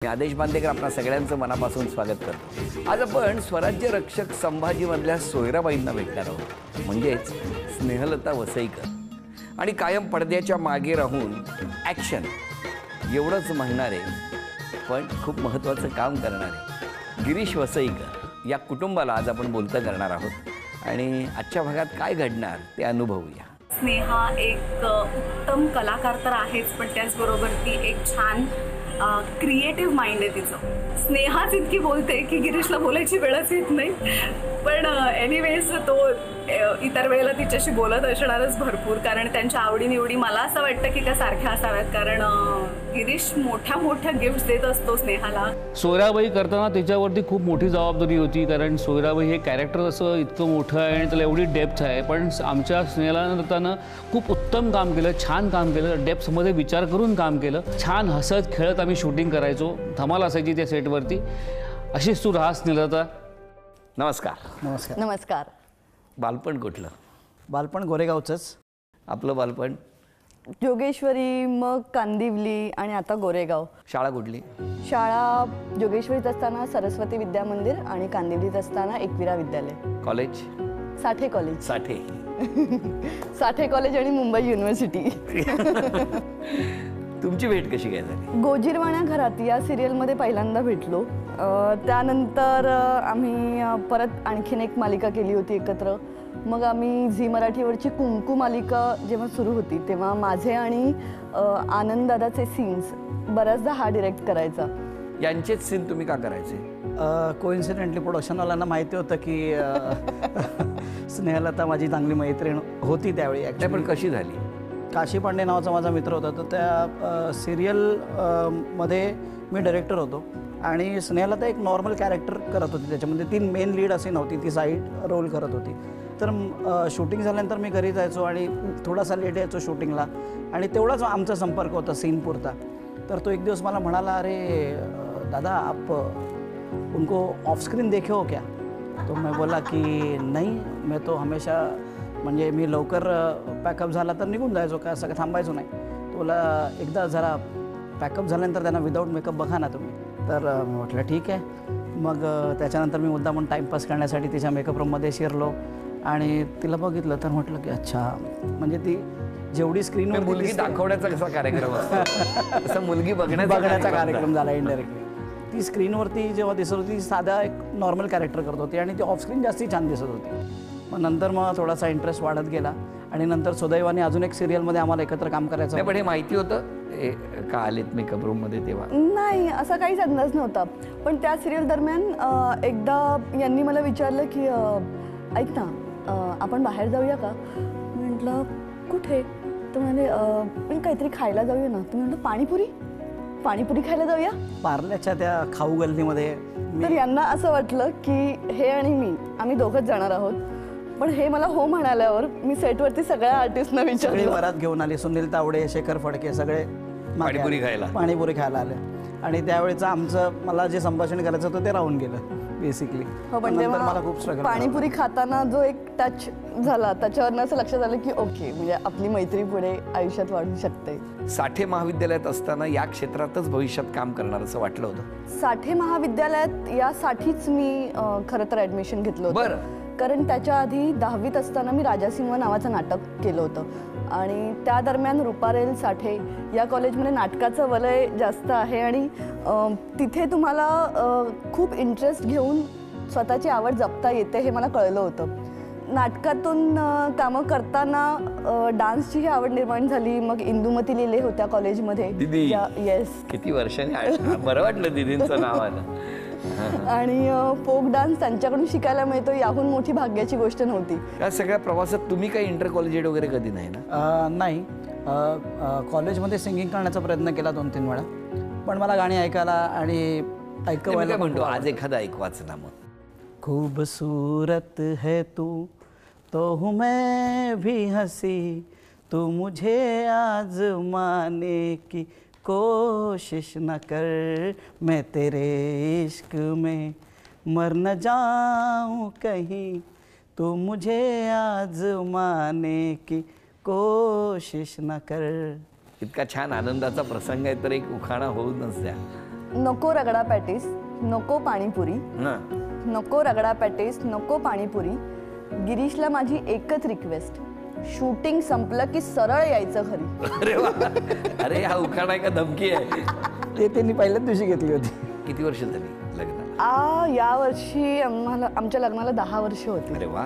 मी आदेश बांदेकर आपल्या सगळ्यांचं मनापासून स्वागत करतो। आज आपण स्वराज्य रक्षक संभाजीमधल्या सोयराबाईंना भेटणार आहोत, म्हणजेच स्नेहलता वसईकर। आणि कायम पडद्याच्या मागे राहून ॲक्शन एवढंच म्हणणारे पण खूप महत्त्वाचं काम करणारे गिरीश वसईकर या कुटुंबाला आज आपण बोलतं करणार आहोत आणि आजच्या भागात काय घडणार ते अनुभवूया। स्नेहा एक उत्तम कलाकार तर आहेच, पण त्याचबरोबर ती एक छान क्रिएटिव्ह माइंड आहे तिचं। स्नेहाच इतकी बोलते की गिरीशला बोलायची वेळच येत नाही, पण एनिवेज तो इतर वेळेला तिच्याशी बोलत असणारच भरपूर, कारण त्यांच्या आवडीनिवडी मला असं वाटतं की त्या सारख्या असाव्यात, कारण गिरीश मोठ्या मोठ्या गिफ्ट्स देत असतो स्नेहाला। सोयराबाई करताना त्याच्यावरती खूप मोठी जबाबदारी होती, कारण सोयराबाई हे कॅरेक्टर असं इतकं मोठं आहे आणि त्याला एवढी डेप्थ आहे, पण आमच्या स्नेहलतानं खूप उत्तम काम केलं, छान काम केलं, डेप्थमध्ये विचार करून काम केलं, छान हसत खेळत आम्ही शूटिंग करायचो, धमाल असायची त्या सेटवरती। अशीच तू राहा स्नेहलता। नमस्कार। नमस्कार। नमस्कार। बालपण कुठलं? बालपण गोरेगावचंच। आपलं बालपण जोगेश्वरी, मग कांदिवली आणि आता गोरेगाव। शाळा कुठली? शाळा जोगेश्वरीत असताना सरस्वती विद्या मंदिर आणि कांदिवलीत असताना एकविरा विद्यालय। कॉलेज? साठे कॉलेज। साठे साठे कॉलेज आणि मुंबई युनिव्हर्सिटी। तुमची भेट कशी काय झाली? गोजीरवाण्या घरात या सिरियलमध्ये पहिल्यांदा भेटलो। त्यानंतर आम्ही परत आणखीन एक मालिका केली होती एकत्र। मग आम्ही झी मराठीवरची कुंकू मालिका जेव्हा सुरू होती तेव्हा माझे आणि आनंद दादाचे सीन्स बऱ्याचदा हा डिरेक्ट करायचा। यांचेच सीन तुम्ही का करायचे? कोइन्सिडेंटली प्रोडक्शनवाल्यांना माहिती होतं की स्नेहलता माझी चांगली मैत्रीण होती त्यावेळी। ॲक्च्युली पण कशी झाली? काशी पांडे नावाचा माझा मित्र होता, तर त्या सिरियल मध्ये मी डायरेक्टर होतो आणि स्नेहलता एक नॉर्मल कॅरेक्टर करत होती, त्याच्यामध्ये ती मेन लीड अशी नव्हती, ती साईड रोल करत होती। तर शूटिंग झाल्यानंतर मी घरी जायचो आणि थोडासा लेट यायचो शूटिंगला, आणि तेवढाच आमचा संपर्क होता सीन पुरता। तर तो एक दिवस मला म्हणाला, अरे दादा आप उनको ऑफ स्क्रीन देखे हो क्या? तो मैं बोला की नहीं, मैं तो हमेशा म्हणजे मी लवकर पॅकअप झाला तर निघून जायचो, काय असं थांबायचो नाही। तो बोला एकदा जरा पॅकअप झाल्यानंतर त्यांना विदाऊट मेकअप बघा ना तुम्ही। तर मी म्हटलं ठीक आहे। मग त्याच्यानंतर मी मुद्दा म्हणून टाईमपास करण्यासाठी तिच्या मेकअप रूममध्ये शिरलो आणि तिला बघितलं, तर म्हटलं की अच्छा, म्हणजे ती जेवढी स्क्रीनवर मुलगी दाखवण्याचा कसा कार्यक्रम असतो तसा मुलगी बघण्याचा कार्यक्रम झाला इनडायरेक्टली। ती स्क्रीनवरती जेव्हा दिसत होती साधा एक नॉर्मल कॅरेक्टर करत होती आणि ती ऑफ स्क्रीन जास्ती छान दिसत होती। मग नंतर मग थोडासा इंटरेस्ट वाढत गेला आणि नंतर सुदैवाने अजून एक सिरियलमध्ये आम्हाला एकत्र काम करायचं नाही, पण हे माहिती होतं का आलेत मेकअप रूममध्ये तेव्हा? नाही, असा काहीच अंदाज नव्हता। पण त्या सिरियल दरम्यान एकदा यांनी मला विचारलं की ऐक ना, आपण बाहेर जाऊया का? म्हटलं कुठे? तर म्हणाले काहीतरी खायला जाऊया ना। तर म्हटलं पाणीपुरी खायला जाऊया पार्ल्याच्या त्या खाऊ गल्लीमध्ये। तर यांना असं वाटलं की हे आणि मी आम्ही दोघंच जाणार आहोत, पण हे मला हो म्हणाल्यावर मी सेटवरती सगळ्या आर्टिस्टना विचारलं। वरात घेऊन आली, सुनील तावडे, शेखर फडके सगळे पाणीपुरी खायला आले आणि त्यावेळेचं आमचं मला जे संभाषण करायचं होतं ते राहून गेलं बेसिकली। हो, पण मला खूप स्ट्रगल पाणीपुरी खाताना जो एक टच झाला त्याच्यावरनं असं लक्षात आलं की ओके, म्हणजे आपली मैत्री पुढे आयुष्यात वाढू शकते। साठे महाविद्यालयात असताना या क्षेत्रातच भविष्यात काम करणार असं वाटलं होतं? साठे महाविद्यालयात यासाठीच मी खरं तर ॲडमिशन घेतलं होतं। बरं। कारण त्याच्या आधी 10वीत असताना मी राजासिंह नावाचं नाटक केलं होतं आणि त्या दरम्यान रुपारेल साठे या कॉलेजमध्ये नाटकाचं वलय जास्त आहे आणि तिथे तुम्हाला खूप इंटरेस्ट घेऊन स्वतःची आवड जपता येते हे मला कळलं होतं। नाटकातून कामं करताना डान्सची आवड निर्माण झाली। मग इंदुमती लिहिले होत्या कॉलेजमध्ये। येस, किती वर्षांनी बरं वाटलं दीदींचं नाव आलं। आणि फोक डान्स त्यांच्याकडून शिकायला मिळतो याहून मोठी भाग्याची गोष्ट नव्हती। या सगळ्या प्रवासात तुम्ही काही इंटर कॉलेज वगैरे कधी नाही ना? नाही, कॉलेजमध्ये सिंगिंग करण्याचा प्रयत्न केला 2-3 वेळा, पण मला गाणी ऐकायला आणि ऐकवायला म्हणतो आज एखादा ऐकवाच ना मग। खूबसूरत है तू तो हूँ मैं भी हंसी, तू मुझे आजमाने की कोशिश न कर, मैं तेरे इश्क में मर न जाऊं कहीं, तू मुझे आजमाने की कोशिश न कर। इतका छान आनंदाचा प्रसंग आहे तर एक उखाणा होऊनच द्या। नको रगडा पॅटीस, नको पाणीपुरी, नको रगडा पॅटीस, नको पाणीपुरी. गिरीशला माझी एकच रिक्वेस्ट, शूटिंग संपलं की सरळ यायचं घरी. अरे वा, अरे हा उखाणा आहे का धमकी आहे? ते त्यांनी पहिल्याच दिवशी घेतली होती. किती वर्ष झाली लग्नाला? या वर्षी आमच्या लग्नाला 10 वर्ष होती. अरे वा.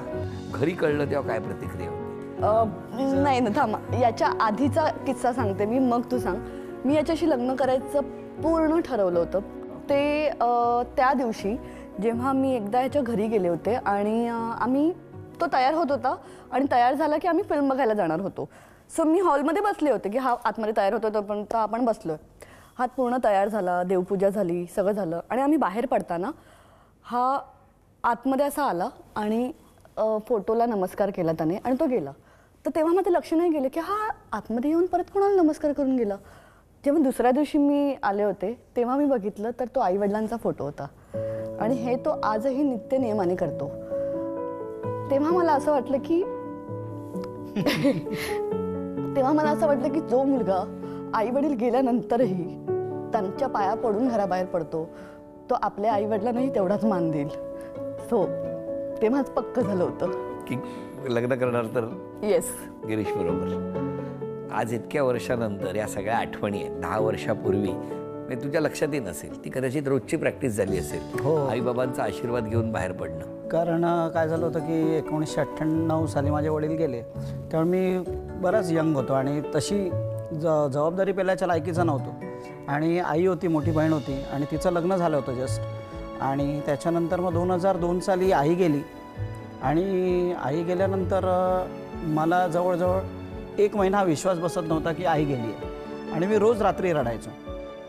घरी कळलं तेव्हा काय प्रतिक्रिया होती? नाही ना, थांबा, याच्या आधीचा किस्सा सांगते मी, मग तू सांग. मी याच्याशी लग्न करायचं पूर्ण ठरवलं होतं. ते त्या दिवशी जेव्हा मी एकदा याच्या घरी गेले होते आणि तो तयार होत होता आणि तयार झाला की आम्ही फिल्म बघायला जाणार होतो. सो मी हॉलमध्ये बसले होते की हा आतमध्ये तयार होतो पण आपण बसलोय. हात पूर्ण तयार झाला, देवपूजा झाली, सगळं झालं आणि आम्ही बाहेर पडताना हा आतमध्ये असा आला आणि फोटोला नमस्कार केला त्याने आणि तो गेला. तर तेव्हा माझं लक्ष नाही गेलं की हा आतमध्ये येऊन परत कोणाला नमस्कार करून गेला. जेव्हा दुसऱ्या दिवशी मी आले होते तेव्हा मी बघितलं तर तो आईवडिलांचा फोटो होता आणि हे तो आजही नित्य नियमाने करतो. तेव्हा मला असं वाटलं की जो मुलगा आई वडील गेल्यानंतरही त्यांच्या पाया पडून घराबाहेर पडतो तो आपल्या आई वडिलांनाही तेवढाच मान देईल. सो तेव्हाच पक्क झालं होतं की लग्न करणार तर येस गिरीश बरोबर. आज इतक्या वर्षानंतर या सगळ्या आठवणी आहेत. 10 वर्षापूर्वी म्हणजे तुझ्या लक्षातही नसेल, ती कदाचित रोजची प्रॅक्टिस झाली असेल. हो. आईबाबांचा आशीर्वाद घेऊन बाहेर पडणं. कारण काय झालं होतं की 1998 साली माझे वडील गेले तेव्हा मी बराच यंग होतो आणि तशी जबाबदारी पेलायच्या लायकीचा नव्हतो. आणि आई होती, मोठी बहीण होती आणि तिचं लग्न झालं होतं जस्ट. आणि त्याच्यानंतर मग 2002 साली आई गेली आणि आई गेल्यानंतर मला जवळजवळ 1 महिना विश्वास बसत नव्हता की आई गेली आहे आणि मी रोज रात्री रडायचो.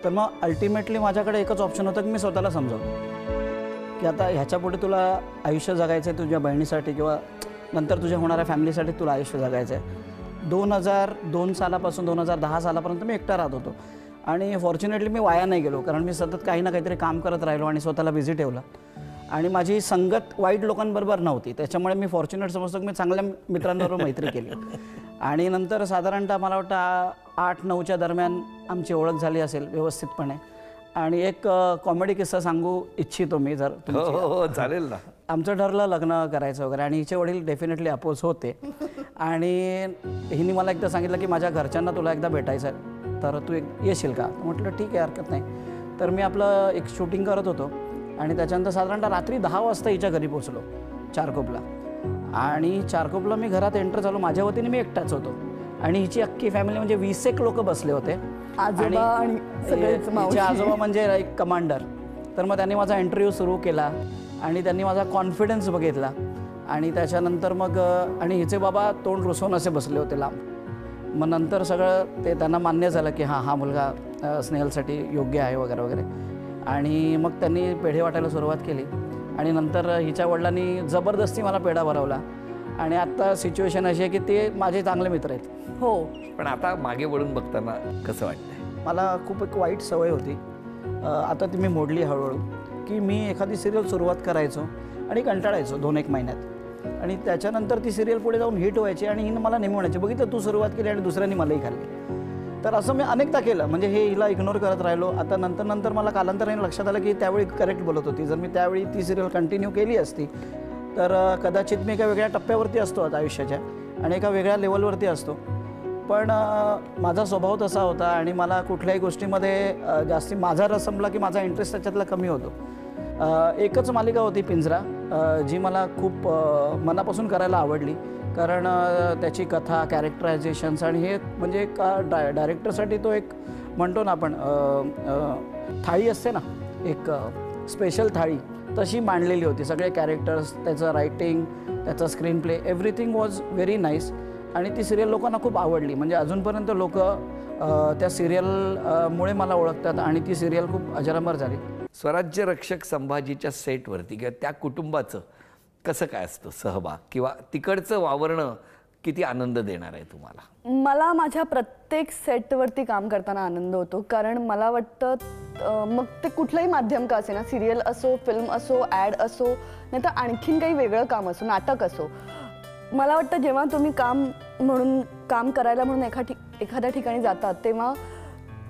तर मग अल्टिमेटली माझ्याकडे एकच ऑप्शन होतं की मी स्वतःला समजावतो की आता ह्याच्यापुढे तुला आयुष्य जगायचं आहे तुझ्या बहिणीसाठी किंवा नंतर तुझ्या होणाऱ्या फॅमिलीसाठी तुला आयुष्य जगायचं आहे. 2002 सालापासून 2010 सालापर्यंत मी एकटा राहत होतो आणि फॉर्च्युनेटली मी वाया नाही गेलो कारण मी सतत काही ना काहीतरी काम करत राहिलो आणि स्वतःला बिझी ठेवलं आणि माझी संगत वाईट लोकांबरोबर नव्हती. त्याच्यामुळे मी फॉर्च्युनेट समजतो की मी चांगल्या मित्रांबरोबर मैत्री केली. आणि नंतर साधारणतः मला वाटतं 8-9च्या दरम्यान आमची ओळख झाली असेल व्यवस्थितपणे. आणि एक कॉमेडी किस्सा सांगू इच्छितो मी जर हो चालेल ना. आमचं ठरलं लग्न करायचं वगैरे आणि हिचे वडील डेफिनेटली अपोज होते आणि हिने मला एकदा सांगितलं की माझ्या घरच्यांना तुला एकदा भेटायचं आहे तर तू येशील का? म्हटलं ठीक आहे, हरकत नाही. तर मी आपलं एक शूटिंग करत होतो आणि त्याच्यानंतर साधारणतः रात्री 10 वाजता हिच्या घरी पोचलो चारकोपला. आणि चारकोपला मी घरात एंटर झालो, माझ्या वतीने मी एकटाच होतो आणि हिची अख्खी फॅमिली म्हणजे 20 एक लोक बसले होते. आजोबा आणि सगळेच मावशी. हिचे आजोबा म्हणजे एक कमांडर. तर मग त्यांनी माझा इंटरव्ह्यू सुरू केला आणि त्यांनी माझा कॉन्फिडन्स बघितला आणि त्याच्यानंतर मग आणि हिचे बाबा तोंड रुसवून असे बसले होते लांब. मग नंतर सगळं ते त्यांना मान्य झालं की हा मुलगा स्नेहलसाठी योग्य आहे वगैरे वगैरे. आणि मग त्यांनी पेढे वाटायला सुरुवात केली आणि नंतर हिच्या वडिलांनी जबरदस्ती मला पेढा भरवला आणि आत्ता सिच्युएशन अशी आहे की ते माझे चांगले मित्र आहेत. हो. पण आता मागे वळून बघताना कसं वाटतंय? मला खूप एक वाईट सवय होती, आता ती मी मोडली हळूहळू, की मी एखादी सिरियल सुरुवात करायचो आणि कंटाळायचो 2-1 महिन्यात आणि त्याच्यानंतर ती सिरियल पुढे जाऊन हिट व्हायची आणि हिनं मला नेहमी म्हणायची बघितलं तू सुरुवात केली आणि दुसऱ्यांनी मलाही खाल्ली. तर असं मी अनेकदा केलं, म्हणजे हे हिला इग्नोर करत राहिलो. आता नंतर मला कालांतराने लक्षात आलं की त्यावेळी करेक्ट बोलत होती. जर मी त्यावेळी ती सिरियल कंटिन्यू केली असती तर कदाचित मी एका वेगळ्या टप्प्यावरती असतो आता आयुष्याच्या आणि एका वेगळ्या लेवलवरती असतो. पण माझा स्वभाव तसा होता आणि मला कुठल्याही गोष्टीमध्ये जास्ती माझा रस संपला की माझा इंटरेस्ट त्याच्यातला कमी होतो. एकच मालिका होती पिंजरा, जी मला खूप मनापासून करायला आवडली कारण त्याची कथा, कॅरेक्टरायझेशन्स आणि हे म्हणजे एक डायरेक्टरसाठी तो एक म्हणतो ना आपण थाळी असते ना, एक स्पेशल थाळी तशी मांडलेली होती. सगळे कॅरेक्टर्स, त्याचं रायटिंग, त्याचा screen play, everything was very nice आणि ती सिरियल लोकांना खूप आवडली. म्हणजे अजूनपर्यंत लोक त्या सिरियलमुळे मला ओळखतात आणि ती सिरियल खूप अजरामर झाली. स्वराज्य रक्षक संभाजीच्या सेटवरती किंवा त्या कुटुंबाचं कसं काय असतं सहभाग किंवा तिकडचं वावरणं किती आनंद देणार आहे तुम्हाला? मला माझ्या प्रत्येक सेटवरती काम करताना आनंद होतो कारण मला वाटतं मग ते कुठलंही माध्यम का असे ना, सिरियल असो, फिल्म असो, ॲड असो, नाही तर आणखीन काही वेगळं काम असो, नाटक असो, मला वाटतं जेव्हा तुम्ही काम करायला म्हणून एखाद्या ठिकाणी जातात तेव्हा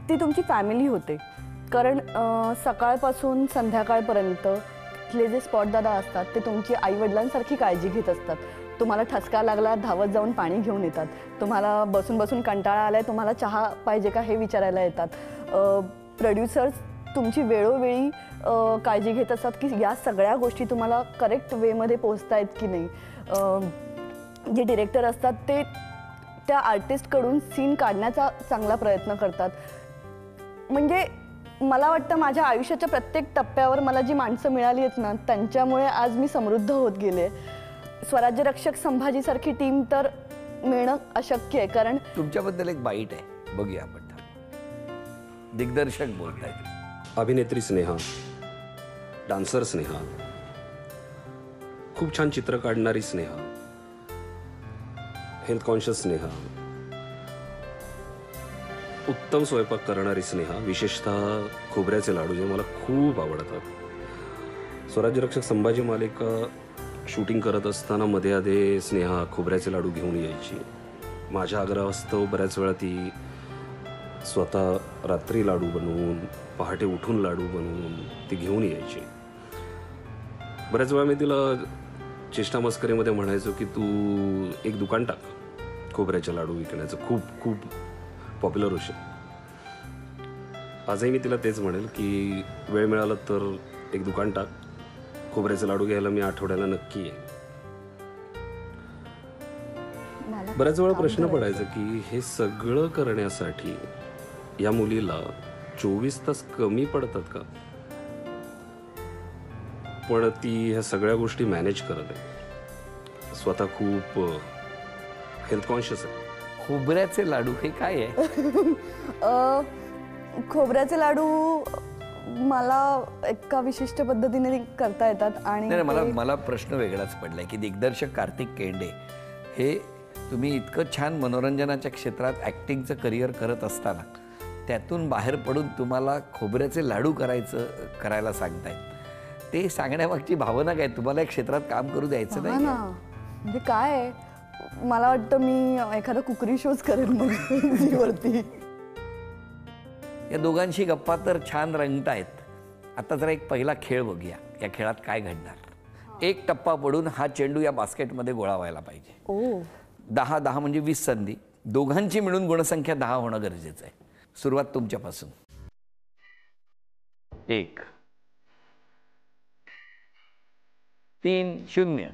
ती तुमची फॅमिली होते. कारण सकाळपासून संध्याकाळपर्यंत तिथले जे स्पॉट दादा असतात ते तुमची आईवडिलांसारखी काळजी घेत असतात. तुम्हाला ठसका लागला धावत जाऊन पाणी घेऊन येतात. तुम्हाला बसून बसून कंटाळा आलाय तुम्हाला चहा पाहिजे का हे विचारायला येतात. प्रोड्युसर्स तुमची वेळोवेळी काळजी घेत असतात की या सगळ्या गोष्टी तुम्हाला करेक्ट वेमध्ये पोहोचतायत की नाही. जे डिरेक्टर असतात ते त्या आर्टिस्टकडून सीन काढण्याचा चांगला प्रयत्न करतात. म्हणजे मला वाटतं माझ्या आयुष्याच्या प्रत्येक टप्प्यावर मला जी माणसं मिळाली आहेत ना त्यांच्यामुळे आज मी समृद्ध होत गेले. स्वराज्य रक्षक संभाजीसारखी टीम तर मिळणं अशक्य आहे. कारण तुमच्याबद्दल एक बाईट आहे, बघूया आपण. दिग्दर्शक बोलतायत. अभिनेत्री स्नेहा, डान्सर स्नेहा, खूप छान चित्र काढणारी स्नेहा, हेल्थ कॉन्शियस स्नेहा, उत्तम स्वयंपाक करणारी स्नेहा, विशेषतः खोबऱ्याचे लाडू जे मला खूप आवडतात. स्वराज्य रक्षक संभाजी मालिका शूटिंग करत असताना मध्ये आधे स्नेहा खोबऱ्याचे लाडू घेऊन यायची. माझ्या आग्रहास्तव बऱ्याच वेळा ती स्वतः रात्री लाडू बनवून पहाटे उठून लाडू बनवून ती घेऊन यायची. बऱ्याच वेळा मी तिला चेष्टा मस्करीमध्ये म्हणायचो की तू एक दुकान टाक खोबऱ्याचे लाडू विकण्याचं, खूप खूप पॉप्युलर होशील. आजही मी तिला तेच म्हणेल की वेळ मिळाला तर एक दुकान टाक, खोबऱ्याचे लाडू घ्यायला मी आठवड्याला नक्की येईन. बऱ्याच वेळा प्रश्न पडायचा की हे सगळं करण्यासाठी या मुलीला 24 तास कमी पडतात का. पण ती ह्या सगळ्या गोष्टी मॅनेज करत आहे. स्वतः खूप हेल्थ कॉन्शियस आहे. खोबऱ्याचे लाडू हे काय आहे? खोबऱ्याचे लाडू मला एका विशिष्ट पद्धतीने करता येतात. आणि मला प्रश्न वेगळाच पडलाय की दिग्दर्शक कार्तिक केंडे हे तुम्ही इतकं छान मनोरंजनाच्या क्षेत्रात ॲक्टिंगचं करिअर करत असताना त्यातून बाहेर पडून तुम्हाला खोबऱ्याचे लाडू करायला सांगतायत. ते सांगण्यामागची भावना काय? तुम्हाला या क्षेत्रात काम करू द्यायचं नाही ना. म्हणजे काय आहे, मला वाटतं मी एखादा कुकरी शोज करेन मग वरती. या दोघांशी गप्पा तर छान रंगतायत. आता जरा एक पहिला खेळ बघूया. या खेळात काय घडणार? एक टप्पा पडून हा चेंडू या बास्केटमध्ये गोळा व्हायला पाहिजे. 10-10 म्हणजे 20 संधी. दोघांची मिळून गुणसंख्या 10 होणं गरजेचं आहे. सुरुवात तुमच्यापासून. 1 3-0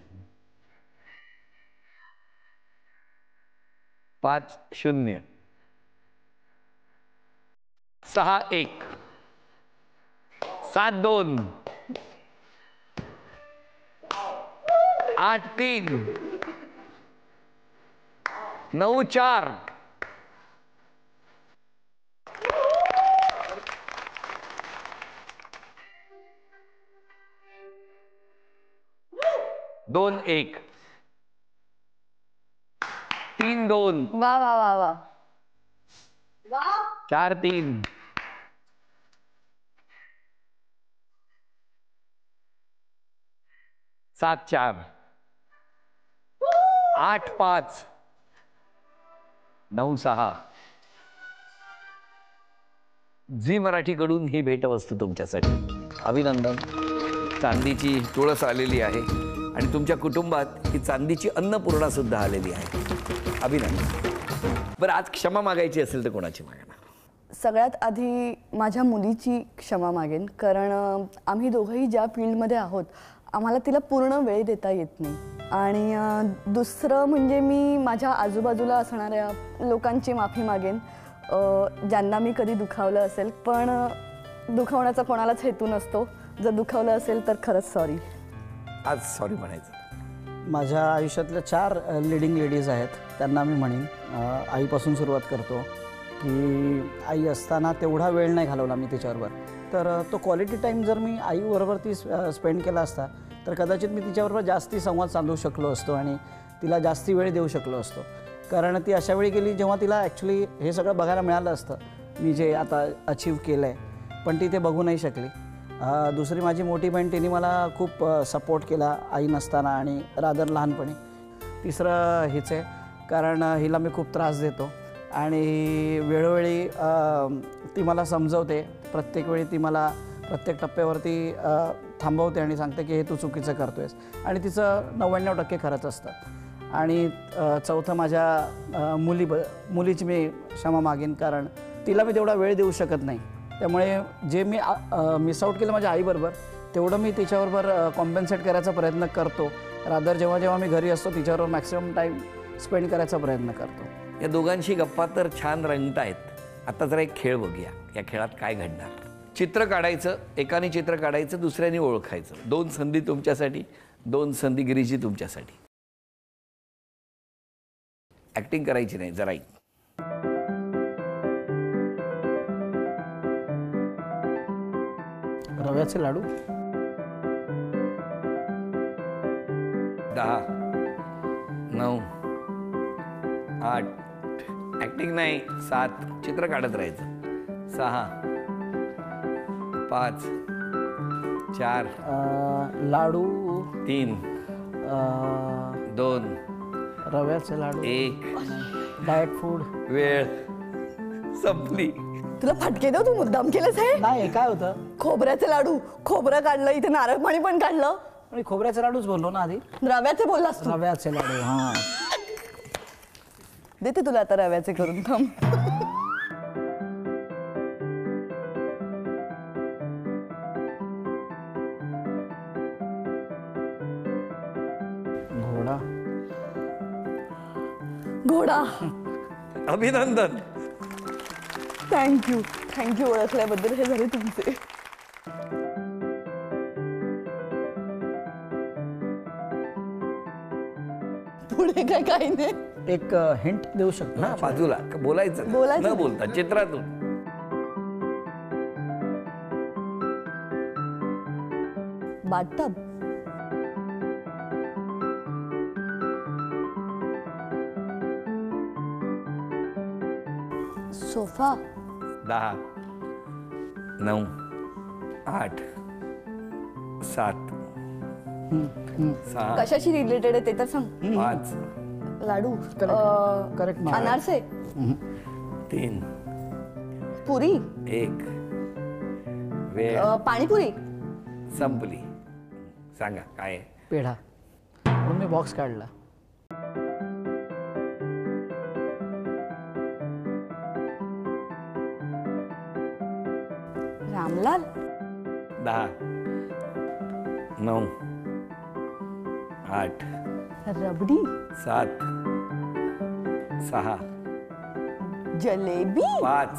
5-0 6-1 7-2 8-3 9-4 2-1 3-2 वा वा वा वा 4-3 7-4 8-5 9-6. झी मराठीकडून ही भेटवस्तू तुमच्यासाठी. अभिनंदन. चांदीची तुळस आलेली आहे आणि तुमच्या कुटुंबात ही चांदीची अन्नपूर्णा सुद्धा आलेली आहे. अभिनंदन. बरं, आज क्षमा मागायची असेल तर कोणाची मागणार? सगळ्यात आधी माझ्या मुलीची क्षमा मागेन. कारण आम्ही दोघंही ज्या फील्डमध्ये आहोत आम्हाला तिला पूर्ण वेळ देता येत नाही. आणि दुसरं म्हणजे मी माझ्या आजूबाजूला असणाऱ्या लोकांची माफी मागेन ज्यांना मी कधी दुखावलं असेल. पण दुखावण्याचा कोणालाच हेतू नसतो. जर दुखावलं असेल तर खरंच सॉरी. आज सॉरी म्हणायचं. माझ्या आयुष्यातल्या 4 लिडिंग लेडीज आहेत. त्यांना मी म्हणेन, आईपासून सुरुवात करतो की आई असताना तेवढा वेळ नाही घालवला मी तिच्याबरोबर. तर तो क्वालिटी टाईम जर मी आईबरोबर ती स्पेंड केला असता तर कदाचित मी तिच्याबरोबर जास्ती संवाद साधू शकलो असतो आणि तिला जास्ती वेळ देऊ शकलो असतो. कारण ती अशा वेळी गेली जेव्हा तिला ॲक्च्युली हे सगळं बघायला मिळालं असतं मी जे आता अचीव केलं आहे, पण ती ते बघू नाही शकली. दुसरी माझी मोठी बहीण, तिने मला खूप सपोर्ट केला आई नसताना आणि रादर लहानपणी. तिसरं हिच आहे, कारण हिला मी खूप त्रास देतो आणि वेळोवेळी ती मला समजवते प्रत्येक वेळी ती मला प्रत्येक टप्प्यावरती थांबवते आणि सांगते की हे तू चुकीचं करतो आहेस, आणि तिचं 99% खरंच असतं. आणि चौथं, माझ्या मुलीची मी क्षमा मागेन, कारण तिला मी तेवढा वेळ देऊ शकत नाही. त्यामुळे जे मी मिस आऊट केलं माझ्या आईबरोबर, तेवढं मी तिच्याबरोबर कॉम्पेन्सेट करायचा प्रयत्न करतो. रादर जेव्हा मी घरी असतो तिच्याबरोबर मॅक्सिमम टाईम स्पेंड करायचा प्रयत्न करतो. या दोघांशी गप्पा तर छान रंगतायत. आता जरा एक खेळ बघूया, या खेळात काय घडणार. चित्र काढायचं, एकाने चित्र काढायचं, दुसऱ्याने ओळखायचं. 2 संधी तुमच्यासाठी, 2 संधी गिरीशी तुमच्यासाठी. ॲक्टिंग करायची नाही, जरा ऐक. रव्याचे लाडू. 10, 9, 8. ॲक्टिंग नाही. 7. चित्र काढत राहायचं. 6, 5, 4, लाडू. 3, 2, रव्याचे लाडू. 1. Diet food. वेळ संपली. तुला फटके देऊ, तू मुद्दाम केलंच आहे. नाही, काय होतं, खोबऱ्याचे लाडू, खोबरं काढलं, इथे नारळ पाणी पण काढलं. मी खोबऱ्याचे लाडूच बोललो ना आधी. रव्याचे बोललास तू. रव्याचे लाडू. हां, देते तुला आता रव्याचे करून. थांब. घोडा. घोडा. अभिनंदन. थँक्यू ओळखल्याबद्दल. हे झाले तुमचे. पुढे काही नाही. एक हिंट देऊ शकतो ना, बाजूला बोलायचं नाही. बोलायचं न नाही. बोलता चित्रातून. बाथटब. सोफा. 10, 9, 8, 7, 6, कशाशी रिलेटेड आहे ते तर सांग. 5, लाडू. करेक्ट. अनारसे. 3, पुरी. 1. वेळ पाणीपुरी. संपली. सांगा काय आहे? पेढा. म्हणून मी बॉक्स काढला. रामलाल. 10, 9, 8, रबडी. 7, 6, जलेबी. 5,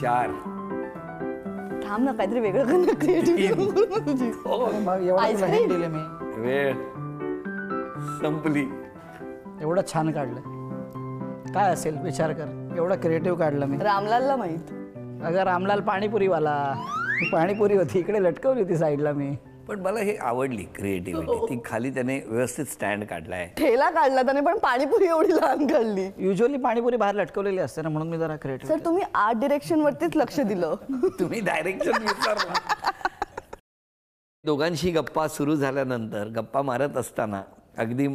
4. थांब ना, काहीतरी वेगळं कर ना. क्रिएटिव्ह. मग एवढं तुला आईस्क्रीम. हिंट दिले मी. वेळ संपली. एवढं छान काढलं. काय असेल विचार कर. एवढं क्रिएटिव्ह काढलं मी. रामलालला माहित. अगं रामलाल पाणीपुरीवाला. पाणीपुरी होती, इकडे लटकवली होती साईडला मी. पण मला हे आवडली क्रिएटिव्हिटी. ती खाली त्याने व्यवस्थित स्टँड काढलाय. ठेला काढला त्याने, पण पाणीपुरी एवढी लहान काढली. युजली पाणीपुरी बाहेर लटकवलेली असते ना, म्हणून मी जरा क्रिएटिव्ह. सर, तुम्ही आर्ट डिरेक्शन वरतीच लक्ष दिलं. तुम्ही डायरेक्शन विचारला. दोघांशी गप्पा सुरू झाल्यानंतर गप्पा मारत असताना अगदी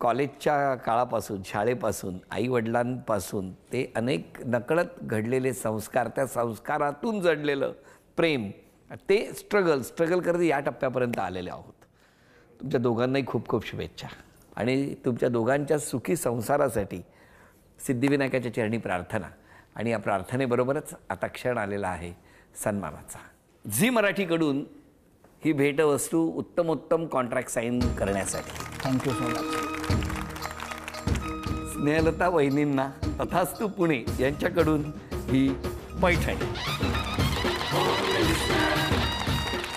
कॉलेजच्या काळापासून, शाळेपासून, आईवडिलांपासून ते अनेक नकळत घडलेले संस्कार, त्या संस्कारातून जडलेलं प्रेम, ते स्ट्रगल करत या टप्प्यापर्यंत आलेले आहोत. तुमच्या दोघांनाही खूप खूप शुभेच्छा. आणि तुमच्या दोघांच्या सुखी संसारासाठी सिद्धिविनायकाच्या चरणी प्रार्थना. आणि या प्रार्थनेबरोबरच आता क्षण आलेला आहे सन्मानाचा. झी मराठीकडून ही भेटवस्तू उत्तमोत्तम कॉन्ट्रॅक्ट साईन करण्यासाठी थँक्यू सो मच. स्नेहलता वहिनींना तथास्तु पुणे यांच्याकडून ही पैठणी.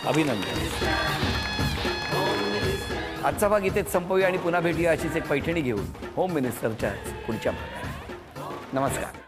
अभिनंदन. आजचा भाग इथेच संपवूया आणि पुन्हा भेटूया अशीच एक पैठणी घेऊन होम मिनिस्टरच्या पुढच्या भागात. नमस्कार.